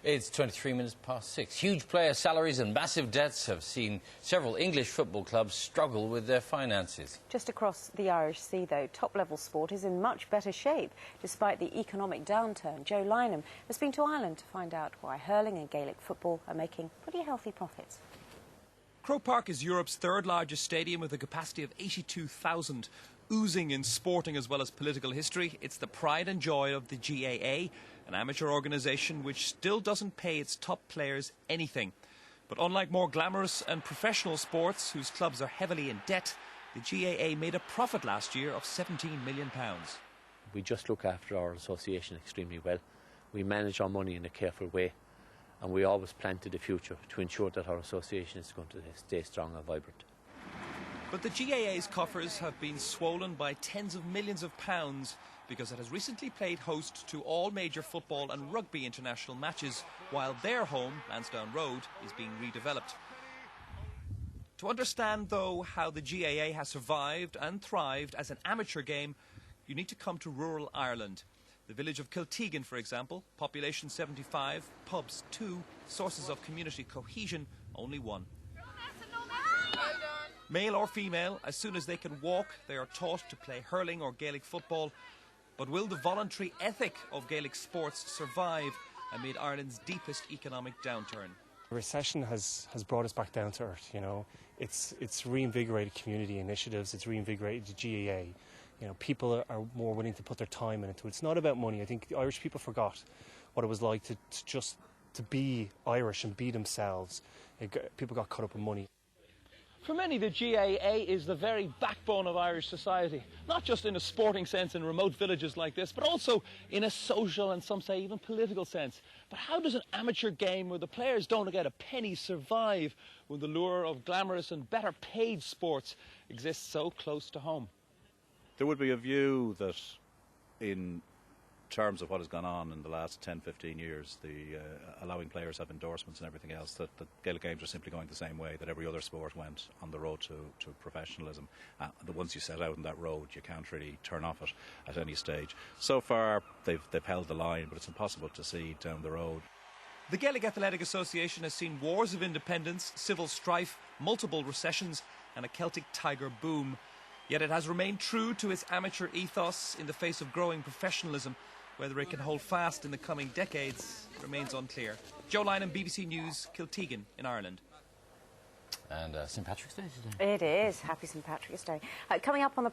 It's 23 minutes past 6. Huge player salaries and massive debts have seen several English football clubs struggle with their finances. Just across the Irish Sea, though, top-level sport is in much better shape despite the economic downturn. Joe Lynham has been to Ireland to find out why hurling and Gaelic football are making pretty healthy profits. Croke Park is Europe's third largest stadium with a capacity of 82,000. Oozing in sporting as well as political history, it's the pride and joy of the GAA, an amateur organisation which still doesn't pay its top players anything. But unlike more glamorous and professional sports whose clubs are heavily in debt, the GAA made a profit last year of £17 million. We just look after our association extremely well. We manage our money in a careful way, and we always plan to the future to ensure that our association is going to stay strong and vibrant. But the GAA's coffers have been swollen by tens of millions of pounds because it has recently played host to all major football and rugby international matches, while their home, Lansdowne Road, is being redeveloped. To understand, though, how the GAA has survived and thrived as an amateur game, you need to come to rural Ireland. The village of Kiltegan, for example, population 75, pubs 2, sources of community cohesion only 1. Male or female, as soon as they can walk, they are taught to play hurling or Gaelic football. But will the voluntary ethic of Gaelic sports survive amid Ireland's deepest economic downturn? The recession has brought us back down to earth, you know. It's reinvigorated community initiatives, it's reinvigorated the GAA. You know, people are more willing to put their time into it. It's not about money. I think the Irish people forgot what it was like to be Irish and be themselves. People got caught up in money. For many, the GAA is the very backbone of Irish society, not just in a sporting sense in remote villages like this, but also in a social and some say even political sense. But how does an amateur game where the players don't get a penny survive when the lure of glamorous and better paid sports exists so close to home? There would be a view that in terms of what has gone on in the last 10-15 years, allowing players have endorsements and everything else, that the Gaelic games are simply going the same way that every other sport went on the road to professionalism. Once you set out on that road, you can't really turn off it at any stage. So far, they've held the line, but it's impossible to see down the road. The Gaelic Athletic Association has seen wars of independence, civil strife, multiple recessions and a Celtic Tiger boom. Yet it has remained true to its amateur ethos in the face of growing professionalism. Whether it can hold fast in the coming decades remains unclear. Joe Lynham, BBC News, Kiltegan in Ireland. And St Patrick's Day today. It is. Happy St Patrick's Day. Coming up on the